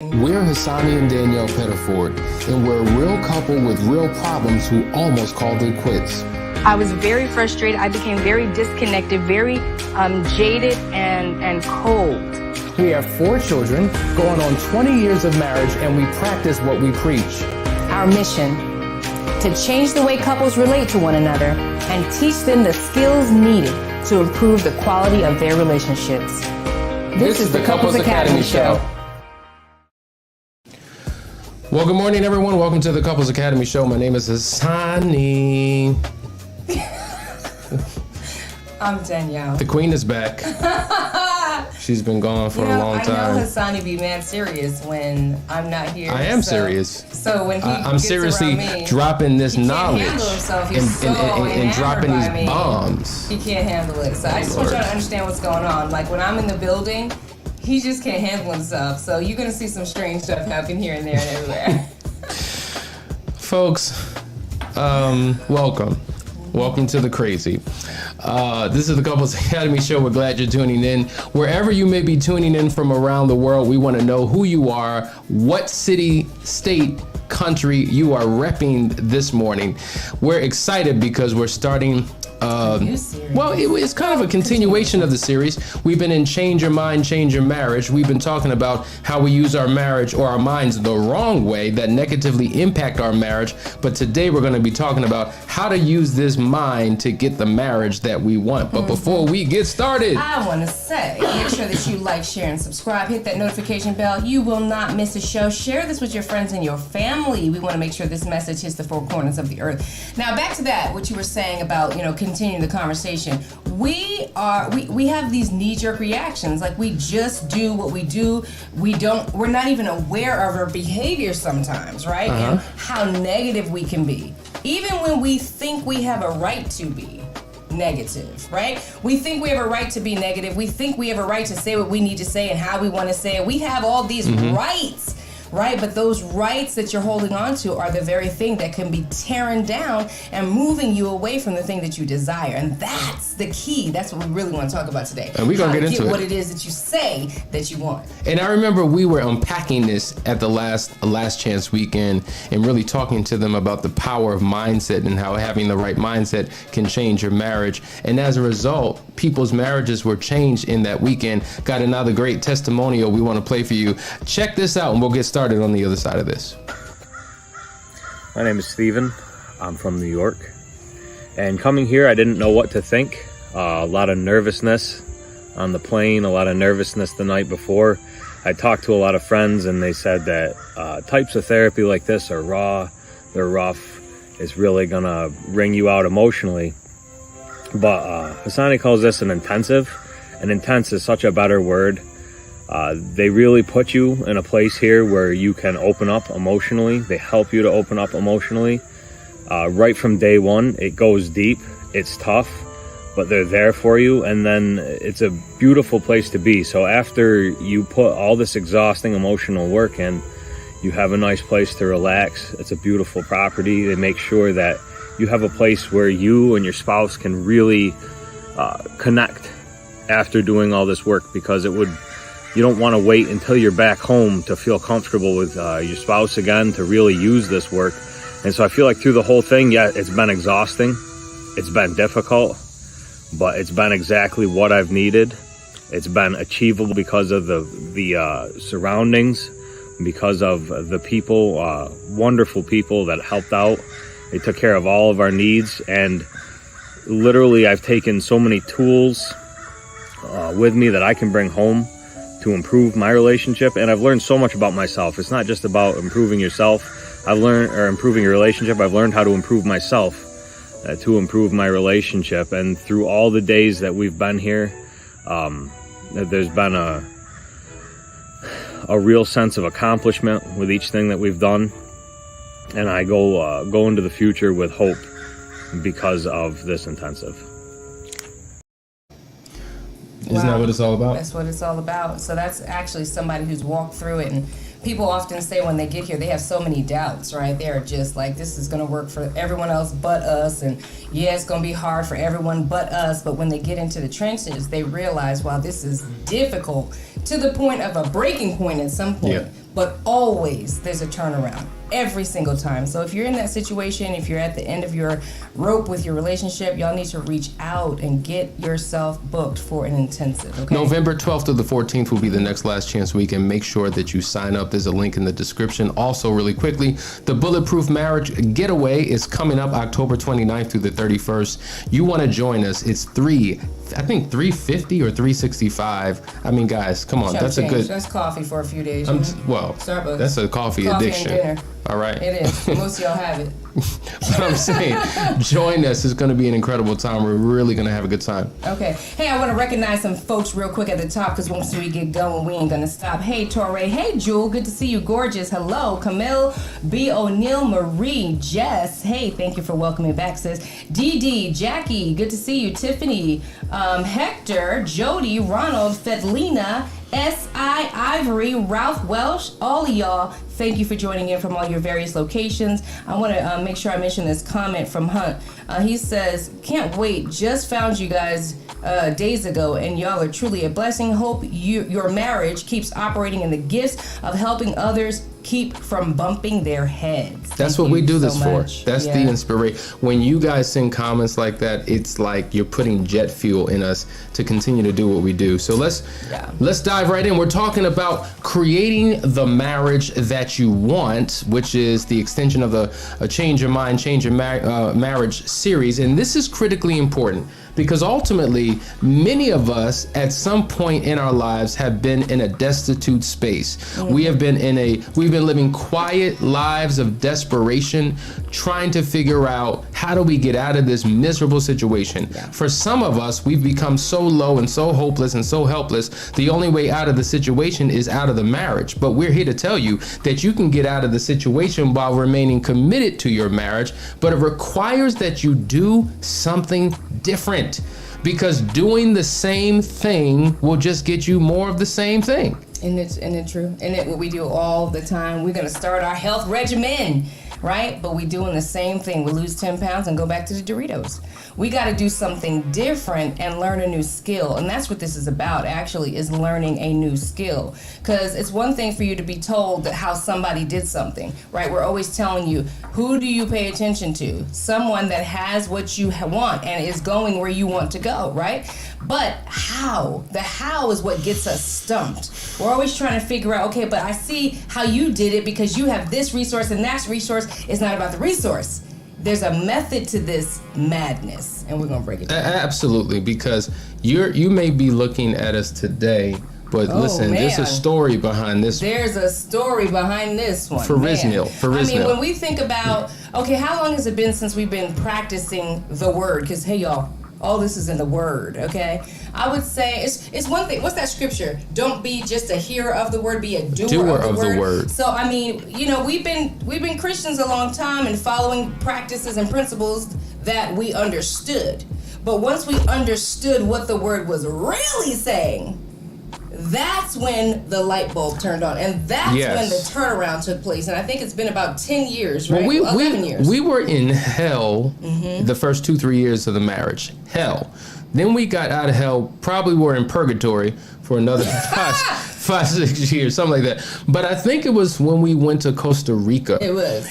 We're Hassani and Danielle Pettiford, and we're a real couple with real problems who almost called it quits. I was very frustrated. I became very disconnected, very jaded and cold. We have 4 children, going on 20 years of marriage, and we practice what we preach. Our mission, to change the way couples relate to one another and teach them the skills needed to improve the quality of their relationships. This is the Couples Academy Show. Well, good morning, everyone. Welcome to the Couples Academy Show. My name is Hassani. I'm Danielle. The queen is back. She's been gone for a long time. I know Hassani be mad serious when I'm not here. I am serious. So when he I'm gets seriously around me, dropping this he can't knowledge handle himself. He's and, so and dropping enamored by these me. bombs. He can't handle it. So I just want y'all to understand what's going on. Like when I'm in the building, he just can't handle himself. So you're going to see some strange stuff happen here and there and everywhere. Folks, welcome. Welcome to the crazy. This is the Couples Academy Show. We're glad you're tuning in. Wherever you may be tuning in from around the world, we want to know who you are, what city, state, country you are repping this morning. We're excited because we're starting well, it's kind of a continuation of the series. We've been in Change Your Mind, Change Your Marriage. We've been talking about how we use our marriage or our minds the wrong way that negatively impact our marriage. But today we're going to be talking about how to use this mind to get the marriage that we want. But before we get started, I want to say, make sure that you like, share, and subscribe. Hit that notification bell. You will not miss a show. Share this with your friends and your family. We want to make sure this message hits the 4 corners of the earth. Now, back to that, what you were saying about, continuing the conversation. We have these knee-jerk reactions. Like we just do what we do. We're not even aware of our behavior sometimes, right? And how negative we can be. Even when we think we have a right to be negative, right? We think we have a right to be negative. We think we have a right to say what we need to say and how we want to say it. We have all these rights. Right, but those rights that you're holding on to are the very thing that can be tearing down and moving you away from the thing that you desire. And that's the key. That's what we really want to talk about today. And we're going to get into what it is that you say that you want. And I remember we were unpacking this at the last chance weekend and really talking to them about the power of mindset and how having the right mindset can change your marriage. And as a result, people's marriages were changed in that weekend. Got another great testimonial we want to play for you. Check this out and we'll get started on the other side of this. My name is Steven. I'm from New York. And coming here, I didn't know what to think. A lot of nervousness on the plane, a lot of nervousness the night before. I talked to a lot of friends and they said that types of therapy like this are raw, they're rough, it's really gonna wring you out emotionally. But Hassani calls this an intensive. And intense is such a better word. They really put you in a place here where you can open up emotionally. They help you to open up emotionally. Right from day one, it goes deep. It's tough, but they're there for you. And then it's a beautiful place to be. So after you put all this exhausting emotional work in, you have a nice place to relax. It's a beautiful property. They make sure that you have a place where you and your spouse can really connect after doing all this work, because you don't want to wait until you're back home to feel comfortable with your spouse again, to really use this work. And so I feel like through the whole thing, yeah, it's been exhausting. It's been difficult, but it's been exactly what I've needed. It's been achievable because of the surroundings, because of the people, wonderful people that helped out. They took care of all of our needs. And literally, I've taken so many tools with me that I can bring home to improve my relationship. And I've learned so much about myself. It's not just about improving yourself. Improving your relationship. I've learned how to improve myself to improve my relationship. And through all the days that we've been here, there's been a real sense of accomplishment with each thing that we've done. And I go into the future with hope because of this intensive. Isn't that what it's all about? That's what it's all about. So that's actually somebody who's walked through it. And people often say when they get here, they have so many doubts, right? They're just like, this is going to work for everyone else but us. And yeah, it's going to be hard for everyone but us. But when they get into the trenches, they realize, wow, this is difficult, to the point of a breaking point at some point. Yeah. but always there's a turnaround. Every single time. So if you're in that situation, if you're at the end of your rope with your relationship, y'all need to reach out and get yourself booked for an intensive, okay? November 12th to the 14th will be the next last chance weekend. Make sure that you sign up. There's a link in the description. Also, really quickly, the Bulletproof Marriage Getaway is coming up October 29th through the 31st. You want to join us. It's $350 or $365. I mean, guys, come on. That's change. a good... That's coffee for a few days. Well, Starbucks. that's a coffee addiction. And dinner. All right. It is. Most of y'all have it. But I'm saying, join us. It's going to be an incredible time. We're really going to have a good time. Okay. Hey, I want to recognize some folks real quick at the top because once we get going, we ain't going to stop. Hey, Torre. Hey, Jewel. Good to see you. Gorgeous. Hello. Camille, B. O'Neill, Marie, Jess. Hey, thank you for welcoming back, sis. DD, Jackie. Good to see you. Tiffany, Hector, Jody, Ronald, Fedlina, S.I. Ivory, Ralph Welsh, all of y'all, thank you for joining in from all your various locations. I want to make sure I mention this comment from Hunt. He says, can't wait, just found you guys days ago, and y'all are truly a blessing. Hope your marriage keeps operating in the gifts of helping others keep from bumping their heads. That's what we do this for. Much. That's the inspiration. When you guys send comments like that, it's like you're putting jet fuel in us to continue to do what we do. So let's dive right in. We're talking about creating the marriage that you want, which is the extension of the Change Your Mind, Change Your Marriage series. And this is critically important because ultimately, many of us at some point in our lives have been in a destitute space. Mm-hmm. We've been living quiet lives of desperation, trying to figure out how do we get out of this miserable situation. Yeah. For some of us, we've become so low and so hopeless and so helpless, the only way out of the situation is out of the marriage. But we're here to tell you that you can get out of the situation while remaining committed to your marriage, but it requires that you do something different. Because doing the same thing will just get you more of the same thing. Isn't it true? Isn't it what we do all the time? We're going to start our health regimen, right? But we're doing the same thing. We lose 10 pounds and go back to the Doritos. We got to do something different and learn a new skill. And that's what this is about, actually, is learning a new skill. Because it's one thing for you to be told that how somebody did something, right? We're always telling you, who do you pay attention to? Someone that has what you want and is going where you want to go, right? But how? The how is what gets us stumped. We're always trying to figure out, okay, but I see how you did it because you have this resource and that resource. It's not about the resource. There's a method to this madness, and we're gonna break it down. Absolutely, because you may be looking at us today, but listen, there's a story behind this. There's a story behind this one. For Riznil. I mean, when we think about, okay, how long has it been since we've been practicing the word? Because, hey, y'all, all this is in the word, okay? I would say it's one thing. What's that scripture? Don't be just a hearer of the word, be a doer of the word. So I mean, you know, we've been Christians a long time and following practices and principles that we understood. But once we understood what the word was really saying, that's when the light bulb turned on, and that's when the turnaround took place. And I think it's been about 10 years, right? Well, 11 years. We were in hell the first 2-3 years of the marriage. Hell. Then we got out of hell, probably were in purgatory for another 5-6 years, something like that. But I think it was when we went to Costa Rica.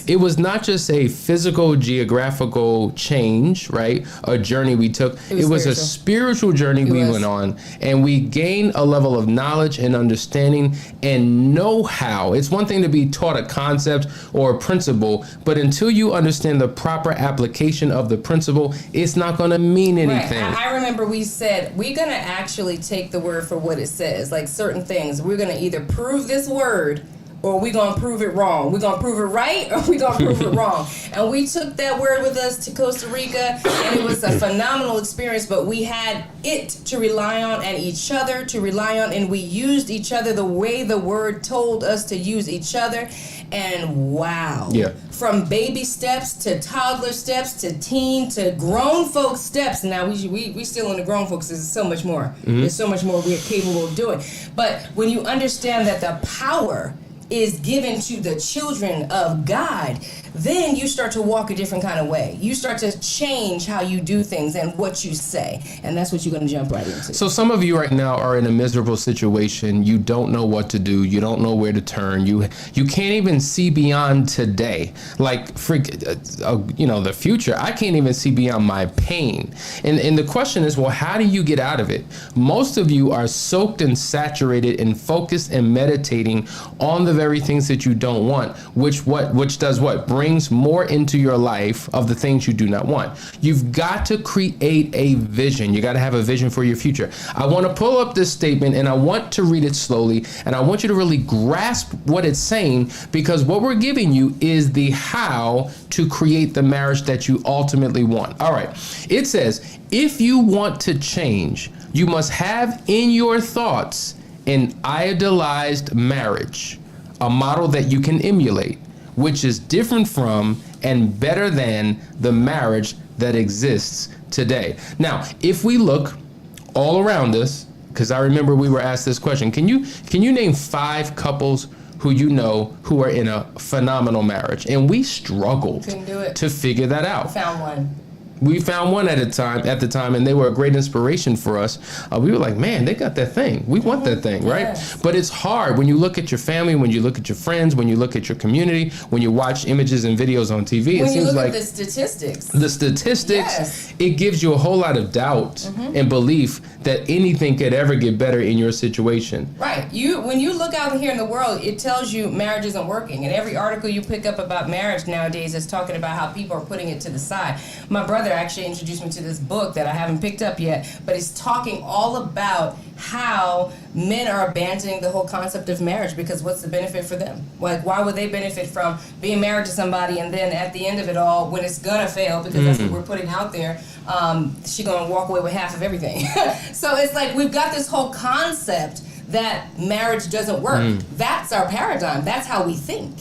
It was not just a physical, geographical change, right? A journey we took. It was a spiritual journey we went on, and we gained a level of knowledge and understanding and know-how. It's one thing to be taught a concept or a principle, but until you understand the proper application of the principle, it's not going to mean anything. Right. I remember we said, we're going to actually take the word for what it says, like certain things. We're going to either prove this word or we're going to prove it wrong. We're going to prove it right or we're going to prove it wrong. And we took that word with us to Costa Rica, and it was a phenomenal experience, but we had it to rely on and each other to rely on, and we used each other the way the word told us to use each other. And wow. Yeah. From baby steps to toddler steps to teen to grown folks steps. Now we still in the grown folks. There's so much more. There's so much more we're capable of doing. But when you understand that the power is given to the children of God, then you start to walk a different kind of way. You start to change how you do things and what you say. And that's what you're going to jump right into. So some of you right now are in a miserable situation. You don't know what to do. You don't know where to turn. You can't even see beyond today. Like, the future. I can't even see beyond my pain. And the question is, well, how do you get out of it? Most of you are soaked and saturated and focused and meditating on the very things that you don't want, which does what? Brings more into your life of the things you do not want. You've got to create a vision. You got to have a vision for your future. I want to pull up this statement and I want to read it slowly, and I want you to really grasp what it's saying, because what we're giving you is the how to create the marriage that you ultimately want. All right. It says, if you want to change, you must have in your thoughts an idolized marriage, a model that you can emulate, which is different from and better than the marriage that exists today. Now, if we look all around us, because I remember we were asked this question, can you name 5 couples who you know who are in a phenomenal marriage? And we struggled to figure that out. Found one. We found one at the time, and they were a great inspiration for us. We were like, man, they got that thing. We want that thing, right? Yes. But it's hard when you look at your family, when you look at your friends, when you look at your community, when you watch images and videos on TV. When it you seems look like at the statistics. The statistics, yes. It gives you a whole lot of doubt and belief that anything could ever get better in your situation. Right. When you look out here in the world, it tells you marriage isn't working. And every article you pick up about marriage nowadays is talking about how people are putting it to the side. My brother actually introduced me to this book that I haven't picked up yet, but it's talking all about how men are abandoning the whole concept of marriage, because what's the benefit for them? Like, why would they benefit from being married to somebody and then at the end of it all, when it's gonna fail, because that's what we're putting out there, she's gonna walk away with half of everything. So it's like we've got this whole concept that marriage doesn't work. That's our paradigm. That's how we think.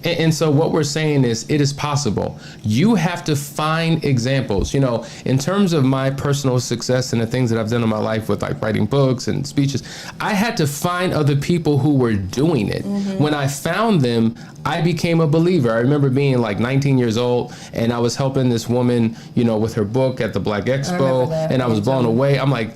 And so what we're saying is it is possible. You have to find examples. In terms of my personal success and the things that I've done in my life with like writing books and speeches, I had to find other people who were doing it. When I found them, I became a believer. I remember being like 19 years old, and I was helping this woman, with her book at the Black Expo, and I was blown away. I'm like,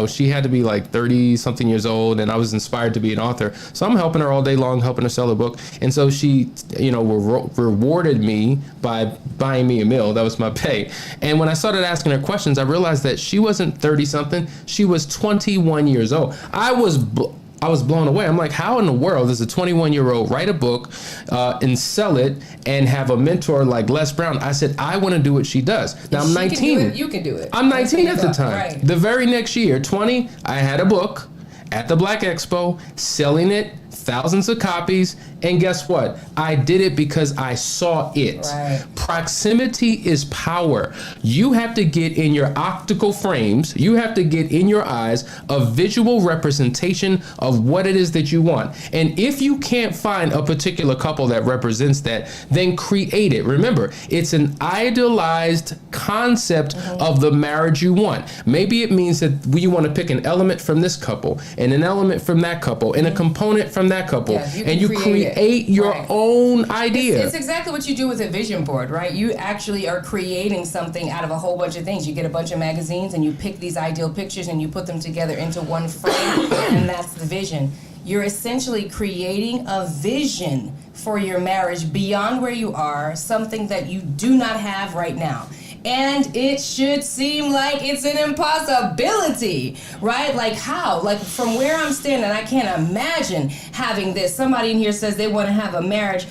she had to be like 30 something years old, and I was inspired to be an author. So I'm helping her all day long, helping her sell a book. And so she, rewarded me by buying me a meal. That was my pay. And when I started asking her questions, I realized that she wasn't 30 something. She was 21 years old. I was blown away. I'm like, how in the world does a 21-year-old write a book and sell it and have a mentor like Les Brown? I said, I want to do what she does. Now, I'm 19. You can do it. I'm 19 at the time. Right. The very next year, 20, I had a book at the Black Expo, selling it, thousands of copies. And guess what? I did it because I saw it. Right. Proximity is power. You have to get in your optical frames. You have to get in your eyes a visual representation of what it is that you want. And if you can't find a particular couple that represents that, then create it. Remember, it's an idolized concept of the marriage you want. Maybe it means that you want to pick an element from this couple and an element from that couple and a component from that couple. Yeah, and you create your own idea. It's exactly what you do with a vision board, right? You actually are creating something out of a whole bunch of things. You get a bunch of magazines and you pick these ideal pictures and you put them together into one frame, and that's the vision. You're essentially creating a vision for your marriage beyond where you are, something that you do not have right now. And it should seem like it's an impossibility, right? Like how? Like from where I'm standing, I can't imagine having this. Somebody in here says they want to have a marriage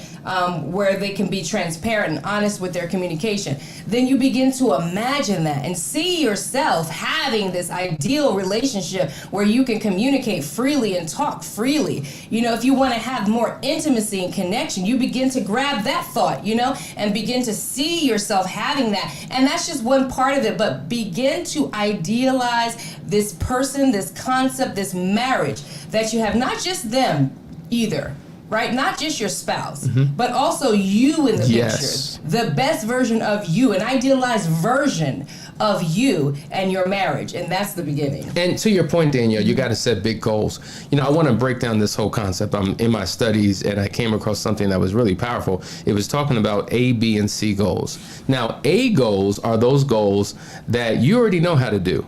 where they can be transparent and honest with their communication. Then you begin to imagine that and see yourself having this ideal relationship where you can communicate freely and talk freely. If you want to have more intimacy and connection, you begin to grab that thought, and begin to see yourself having that. And that's just one part of it, but begin to idealize this person, this concept, this marriage that you have, not just them either. Right? Not just your spouse, but also you in the Yes. picture. The best version of you, an idealized version of you and your marriage, and that's the beginning. And to your point, Danielle, you got to set big goals. You know, I want to break down this whole concept. I'm in my studies and I came across something that was really powerful. It was talking about A, B, and C goals. Now, A goals are those goals that you already know how to do.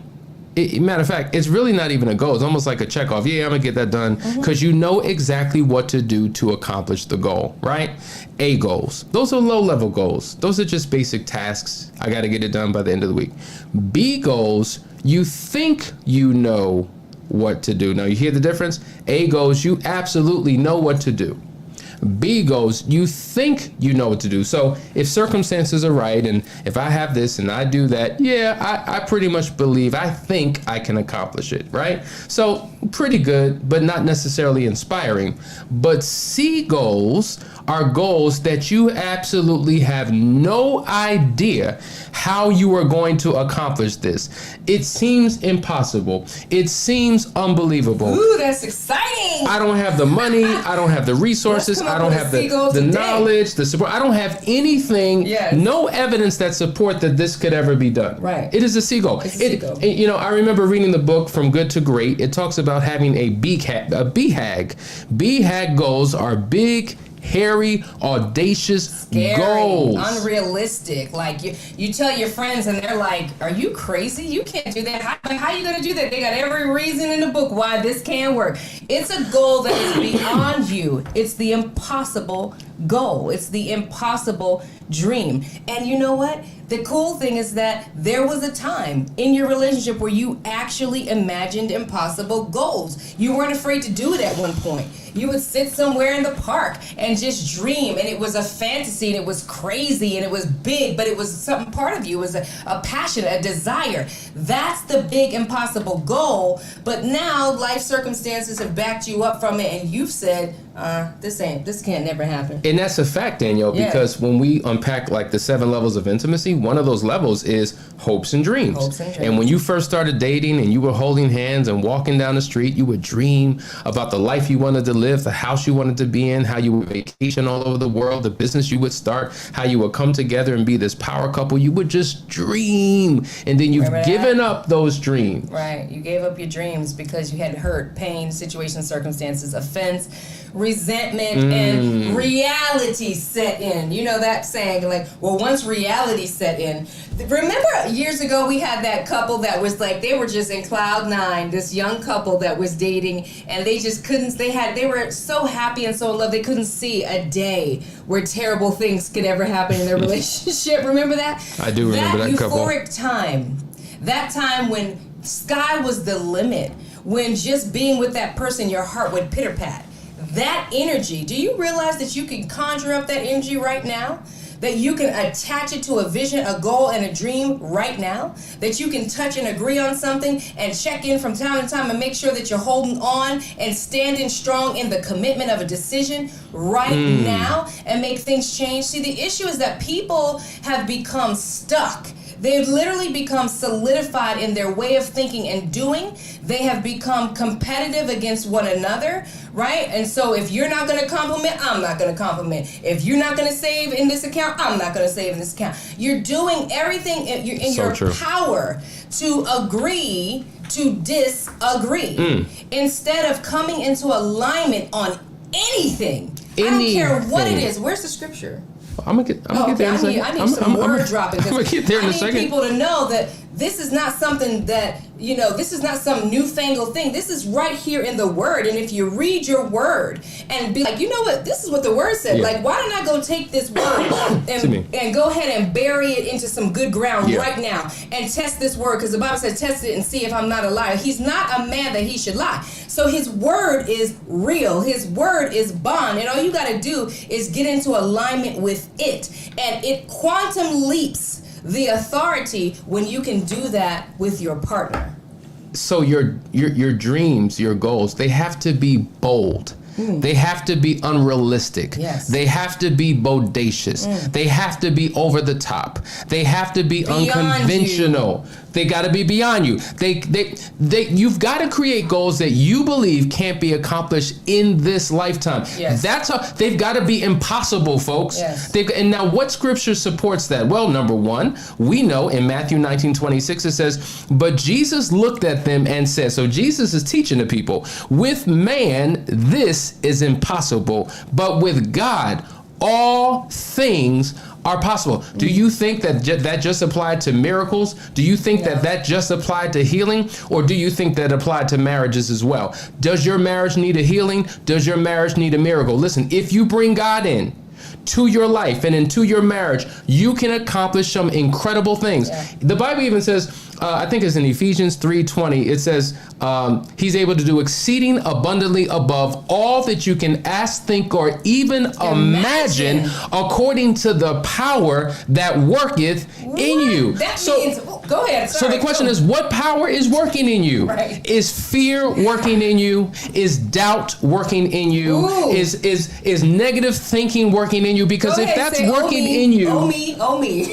Matter of fact, it's really not even a goal. It's almost like a check off. Yeah, I'm gonna get that done, because you know exactly what to do to accomplish the goal, right? A goals. Those are low level goals. Those are just basic tasks. I got to get it done by the end of the week. B goals, you think you know what to do. Now you hear the difference? A goals, you absolutely know what to do. B goes, you think you know what to do. So if circumstances are right, and if I have this and I do that, yeah, I pretty much believe, I think I can accomplish it, right? So pretty good, but not necessarily inspiring. But C goals are goals that you absolutely have no idea how you are going to accomplish this. It seems impossible. It seems unbelievable. Ooh, that's exciting. I don't have the money. I don't have the resources. I don't have the knowledge, the support. I don't have anything, no evidence that support that this could ever be done. Right. It is a seagull. You know, I remember reading the book From Good to Great. It talks about having a BHAG. BHAG goals are big, hairy, audacious goals. Unrealistic. Like you tell your friends and they're like, are you crazy? You can't do that. How are you going to do that? They got every reason in the book why this can't work. It's a goal that is beyond you. It's the impossible goal. It's the impossible dream. And you know what? The cool thing is that there was a time in your relationship where you actually imagined impossible goals. You weren't afraid to do it at one point. You would sit somewhere in the park and just dream, and it was a fantasy, and it was crazy, and it was big, but it was something part of you. It was a passion, a desire. That's the big impossible goal. But now life circumstances have backed you up from it, and you've said, this can't never happen. And that's a fact, Danielle, because when we unpack like the 7 levels of intimacy, one of those levels is hopes and dreams. And when you first started dating and you were holding hands and walking down the street, you would dream about the life you wanted to live, the house you wanted to be in, how you would vacation all over the world, the business you would start, how you would come together and be this power couple. You would just dream. And then you've given up those dreams. Right. You gave up your dreams because you had hurt, pain, situations, circumstances, offense, resentment, and reality set in. You know that saying, like, well, once reality set in. Remember years ago we had that couple that was like, they were just in cloud 9, this young couple that was dating, and they just couldn't, they were so happy and so in love, they couldn't see a day where terrible things could ever happen in their relationship. Remember that? I do remember that couple. That euphoric time, that time when sky was the limit, when just being with that person, your heart would pitter-pat. That energy, do you realize that you can conjure up that energy right now? That you can attach it to a vision, a goal, and a dream right now? That you can touch and agree on something and check in from time to time and make sure that you're holding on and standing strong in the commitment of a decision right now and make things change? See, the issue is that people have become stuck. They've literally become solidified in their way of thinking and doing. They have become competitive against one another, right? And so if you're not going to compliment, I'm not going to compliment. If you're not going to save in this account, I'm not going to save in this account. You're doing everything in your power to agree to disagree instead of coming into alignment on anything. I don't care what it is. Where's the scripture? I'm gonna get there in a second. I need some word dropping. I'm gonna get there in a second. I need people to know that this is not something that, this is not some newfangled thing. This is right here in the word. And if you read your word and be like, you know what, this is what the word said. Like, why don't I go take this word and go ahead and bury it into some good ground right now and test this word? Because the Bible says, test it and see if I'm not a liar. He's not a man that he should lie. So his word is real. His word is bond. And all you got to do is get into alignment with it. And it quantum leaps the authority when you can do that with your partner. So your dreams, your goals, they have to be bold. They have to be unrealistic. Yes. They have to be bodacious. They have to be over the top. They have to be Beyond unconventional. They got to be beyond you. You've got to create goals that you believe can't be accomplished in this lifetime. Yes. They've got to be impossible, folks. Yes. And now what scripture supports that? Well, number one, we know in Matthew 19:26 it says, but Jesus looked at them and said, so Jesus is teaching the people, with man this is impossible, but with God all things are possible. Do you think that that just applied to miracles? Do you think that just applied to healing? Or do you think that applied to marriages as well? Does your marriage need a healing? Does your marriage need a miracle? Listen, if you bring God in to your life and into your marriage, you can accomplish some incredible things. Yeah. The Bible even says, I think it's in Ephesians 3:20, it says he's able to do exceeding abundantly above all that you can ask, think, or even imagine according to the power that worketh in you. That means, go ahead. So the question is, what power is working in you? Right. Is fear working in you? Is doubt working in you? Ooh. Is negative thinking working in you? Because if that's working in you, oh me.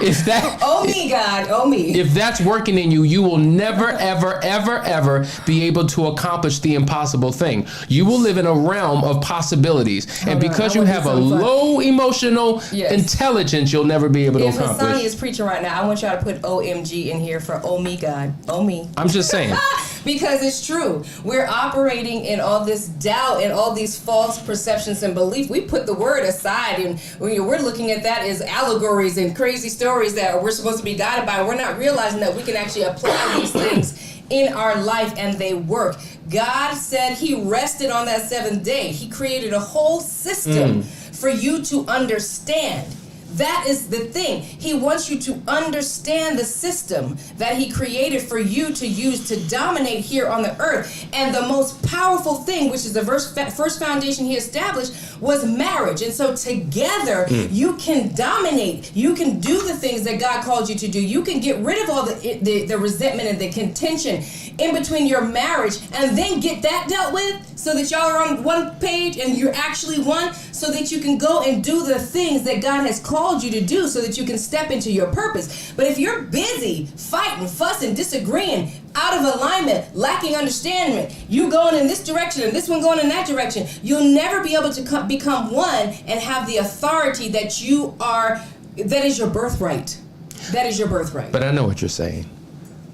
if that, oh me, God, oh me. If that's working in you, you will never, ever be able to accomplish the impossible thing. You will live in a realm of possibilities. And because you have a low emotional intelligence, you'll never be able to accomplish. If Hassani is preaching right now, I want y'all to put OMG in here for oh me, God. Oh me. I'm just saying. Because it's true. We're operating in all this doubt and all these false perceptions and belief. We put the word aside and we're looking at that as allegories and crazy stories that we're supposed to be guided by. We're not realizing that we can actually apply these things in our life and they work. God said he rested on that seventh day. He created a whole system for you to understand. That is the thing. He wants you to understand the system that he created for you to use to dominate here on the earth. And the most powerful thing, which is the first foundation he established, was marriage. And so together, you can dominate. You can do the things that God called you to do. You can get rid of all the resentment and the contention in between your marriage and then get that dealt with so that y'all are on one page and you're actually one, so that you can go and do the things that God has called you to do so that you can step into your purpose. But if you're busy fighting, fussing, disagreeing, out of alignment, lacking understanding, you going in this direction and this one going in that direction, you'll never be able to become one and have the authority that you are, that is your birthright. That is your birthright. But I know what you're saying.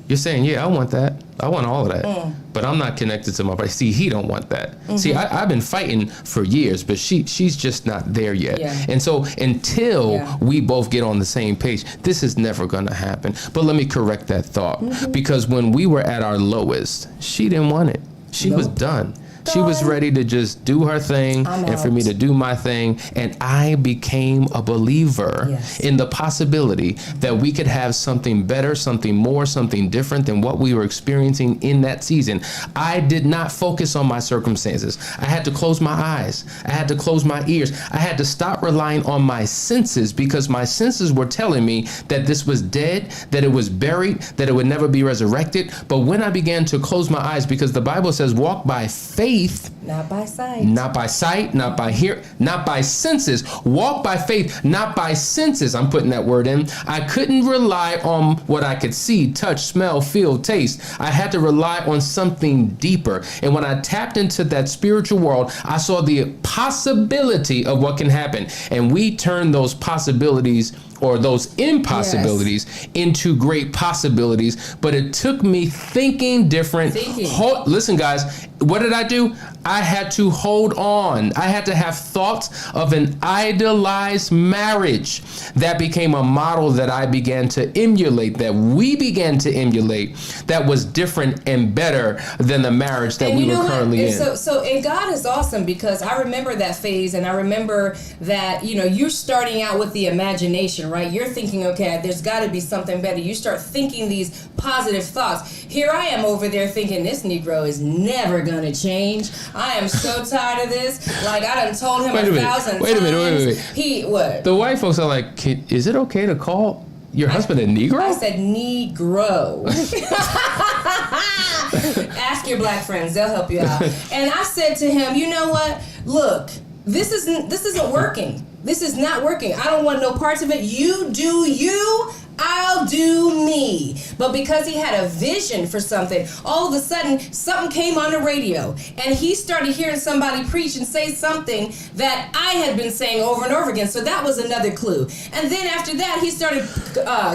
You're saying, yeah, I want that. I want all of that. But I'm not connected to my body. See, he don't want that. See, I've been fighting for years, but she's just not there yet. Yeah. And so until we both get on the same page, this is never going to happen. But let me correct that thought. Because when we were at our lowest, she didn't want it. She was done. She was ready to just do her thing and for me to do my thing. And I became a believer in the possibility that we could have something better, something more, something different than what we were experiencing in that season. I did not focus on my circumstances. I had to close my eyes. I had to close my ears. I had to stop relying on my senses because my senses were telling me that this was dead, that it was buried, that it would never be resurrected. But when I began to close my eyes, because the Bible says walk by faith, not by sight. Not by sight, not by hear, not by senses. Walk by faith, not by senses. I'm putting that word in. I couldn't rely on what I could see, touch, smell, feel, taste. I had to rely on something deeper. And when I tapped into that spiritual world, I saw the possibility of what can happen. And we turned those possibilities or those impossibilities into great possibilities. But it took me thinking different. Listen, guys, what did I do? I had to hold on. I had to have thoughts of an idolized marriage. That became a model that I began to emulate, that we began to emulate, that was different and better than the marriage that we were currently in. And God is awesome, because I remember that phase, and I remember that, you're starting out with the imagination, right? You're thinking, okay, there's got to be something better. You start thinking these positive thoughts. Here I am over there thinking this Negro is never going to change. I am so tired of this. Like, I done told him 1,000 times. Wait a minute. What? The white folks are like, is it okay to call your husband a Negro? I said Negro. your black friends. They'll help you out. And I said to him, you know what? Look, this isn't working. This is not working. I don't want no parts of it. You do you. I'll do me. But because he had a vision for something, all of a sudden something came on the radio and he started hearing somebody preach and say something that I had been saying over and over again. So that was another clue. And then after that, he started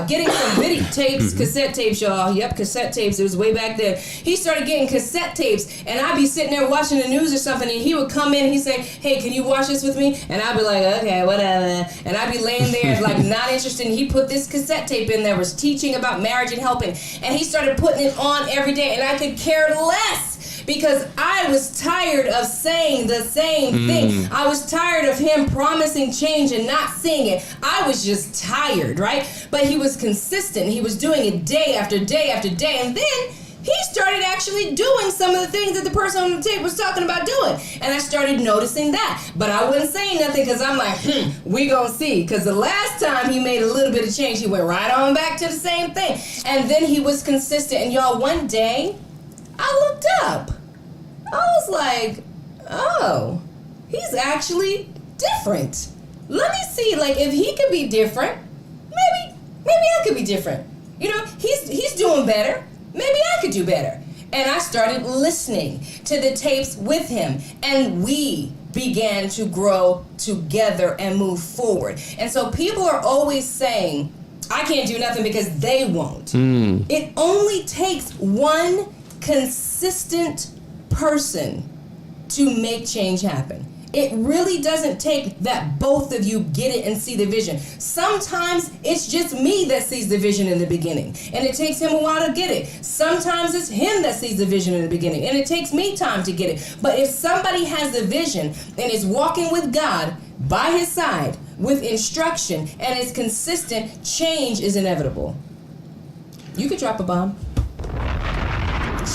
getting some video tapes, cassette tapes, y'all. Yep, cassette tapes. It was way back then. He started getting cassette tapes and I'd be sitting there watching the news or something and he would come in and he'd say, hey, can you watch this with me? And I'd be like, okay, whatever. And I'd be laying there like not interested. And he put this cassette tape in there, was teaching about marriage and helping, and he started putting it on every day, and I could care less because I was tired of saying the same thing. I was tired of him promising change and not seeing it. I was just tired, right? But he was consistent. He was doing it day after day after day, and then he started actually doing some of the things that the person on the tape was talking about doing. And I started noticing that. But I wouldn't say nothing because I'm like, we gonna see. Because the last time he made a little bit of change, he went right on back to the same thing. And then he was consistent. And y'all, one day, I looked up. I was like, oh, he's actually different. Let me see, like, if he could be different, maybe I could be different. You know, he's doing better. Maybe I could do better. And I started listening to the tapes with him, and we began to grow together and move forward. And so people are always saying, I can't do nothing because they won't. It only takes one consistent person to make change happen. It really doesn't take that both of you get it and see the vision. Sometimes it's just me that sees the vision in the beginning, and it takes him a while to get it. Sometimes it's him that sees the vision in the beginning, and it takes me time to get it. But if somebody has the vision and is walking with God by his side with instruction and is consistent, change is inevitable. You could drop a bomb.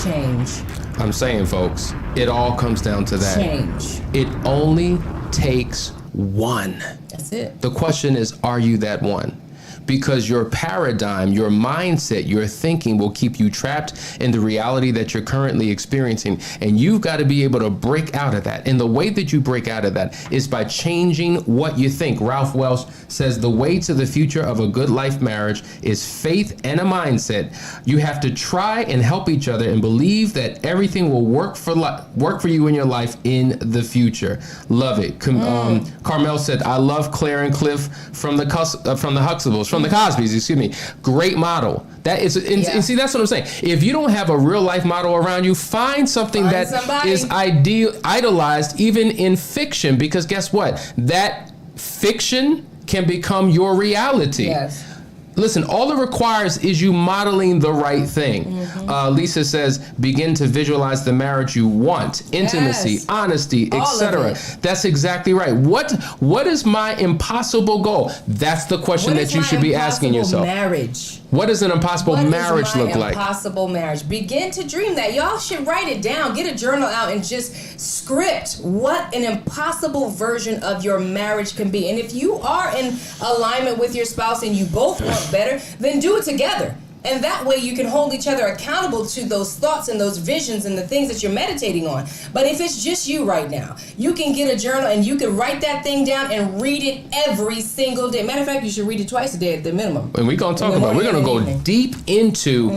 Change. I'm saying, folks, it all comes down to that. Change. It only takes one. That's it. The question is, are you that one? Because your paradigm, your mindset, your thinking will keep you trapped in the reality that you're currently experiencing. And you've got to be able to break out of that. And the way that you break out of that is by changing what you think. Ralph Welsh says the way to the future of a good life marriage is faith and a mindset. You have to try and help each other and believe that everything will work for you in your life in the future. Love it. Carmel said, I love Claire and Cliff from the Huxtables. From the Cosbys, excuse me. Great model. That is, and see, that's what I'm saying. If you don't have a real life model around you, find something that is idolized, even in fiction, because guess what? That fiction can become your reality. Yes. Listen, all it requires is you modeling the right thing. Lisa says, begin to visualize the marriage you want. Intimacy, honesty, etc. That's exactly right. What is my impossible goal? That's the question that you should be asking yourself. Marriage. What does an impossible marriage look like? Impossible marriage. Begin to dream that. Y'all should write it down. Get a journal out and just script what an impossible version of your marriage can be. And if you are in alignment with your spouse and you both want better, then do it together. And that way you can hold each other accountable to those thoughts and those visions and the things that you're meditating on. But if it's just you right now, you can get a journal and you can write that thing down and read it every single day. Matter of fact, you should read it twice a day at the minimum. And we're going to talk about, we're going to go deep into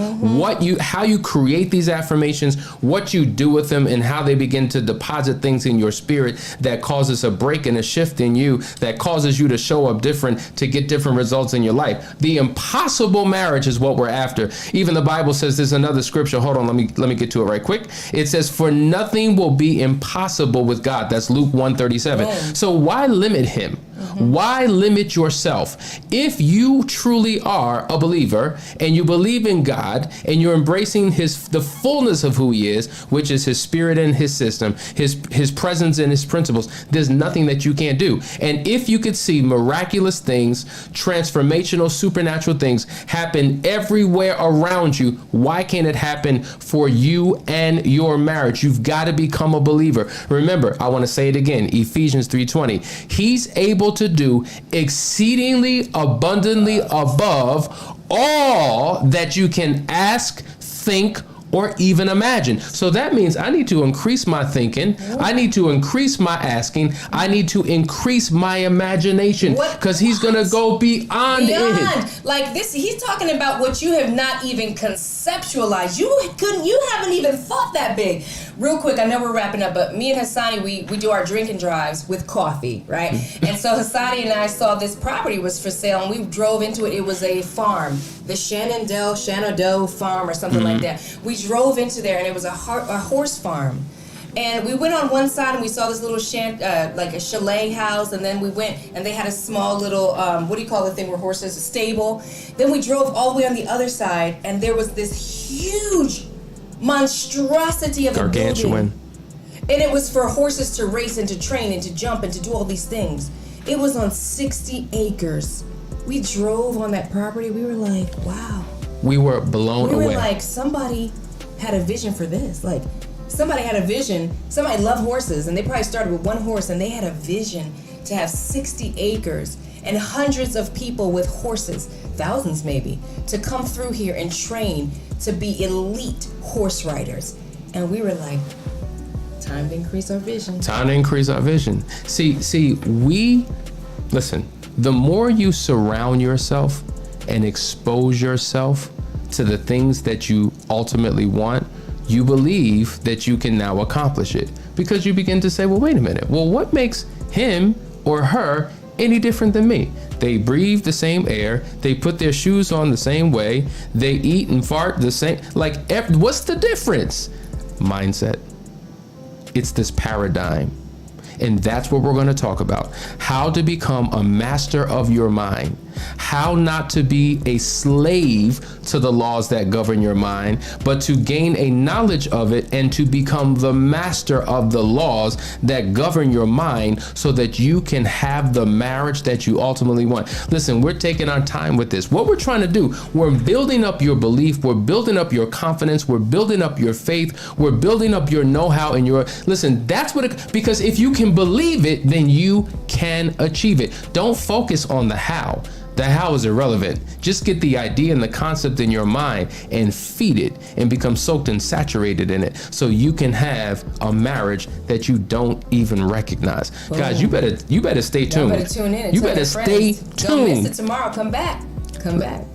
how you create these affirmations, what you do with them, and how they begin to deposit things in your spirit that causes a break and a shift in you, that causes you to show up different, to get different results in your life. The impossible marriage is what we're after. Even the Bible says, there's another scripture. Hold on, let me get to it right quick. It says, for nothing will be impossible with God. That's Luke 1:37. So why limit him? Why limit yourself? If you truly are a believer and you believe in God and you're embracing the fullness of who he is, which is his spirit and his system, his presence and his principles, there's nothing that you can't do. And if you could see miraculous things, transformational, supernatural things happen everywhere around you, why can't it happen for you and your marriage? You've got to become a believer. Remember, I want to say it again, Ephesians 3:20. He's able to do exceedingly abundantly above all that you can ask, think, or even imagine. So that means I need to increase my thinking. I need to increase my asking. I need to increase my imagination, because he's going to go beyond it. Like this, he's talking about what you have not even conceptualized. You haven't even thought that big. Real quick, I know we're wrapping up, but me and Hassani, we do our drinking drives with coffee, right? And so Hassani and I saw this property was for sale, and we drove into it. It was a farm, the Shenandoah Farm or something like that. We drove into there, and it was a horse farm. And we went on one side and we saw this little like a chalet house, and then we went and they had a small little, what do you call the thing where horses, a stable. Then we drove all the way on the other side, and there was this huge monstrosity of a building. And it was for horses to race and to train and to jump and to do all these things. It was on 60 acres. We drove on that property. We were like, wow. We were blown away. We were like, somebody had a vision for this. Like, somebody had a vision. Somebody loved horses, and they probably started with one horse, and they had a vision to have 60 acres and hundreds of people with horses, thousands maybe, to come through here and train to be elite horse riders. And we were like, time to increase our vision. Time to increase our vision. Listen, the more you surround yourself and expose yourself to the things that you ultimately want, you believe that you can now accomplish it, because you begin to say, well, wait a minute. Well, what makes him or her any different than me? They breathe the same air. They put their shoes on the same way. They eat and fart the same. Like, what's the difference? Mindset. It's this paradigm. And that's what we're going to talk about. How to become a master of your mind. How not to be a slave to the laws that govern your mind, but to gain a knowledge of it and to become the master of the laws that govern your mind, so that you can have the marriage that you ultimately want. Listen, we're taking our time with this. What we're trying to do, we're building up your belief, we're building up your confidence, we're building up your faith, we're building up your know-how and listen, that's what because if you can believe it, then you can achieve it. Don't focus on the how. The how is irrelevant. Just get the idea and the concept in your mind and feed it and become soaked and saturated in it, so you can have a marriage that you don't even recognize. Boom. Guys, you better stay tuned. You better tune in. And you better stay tuned. Don't miss it tomorrow. Come back.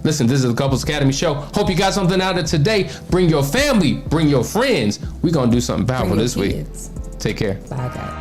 Listen, this is the Couples Academy Show. Hope you got something out of today. Bring your family, bring your friends. We're going to do something powerful this week. Take care. Bye, guys.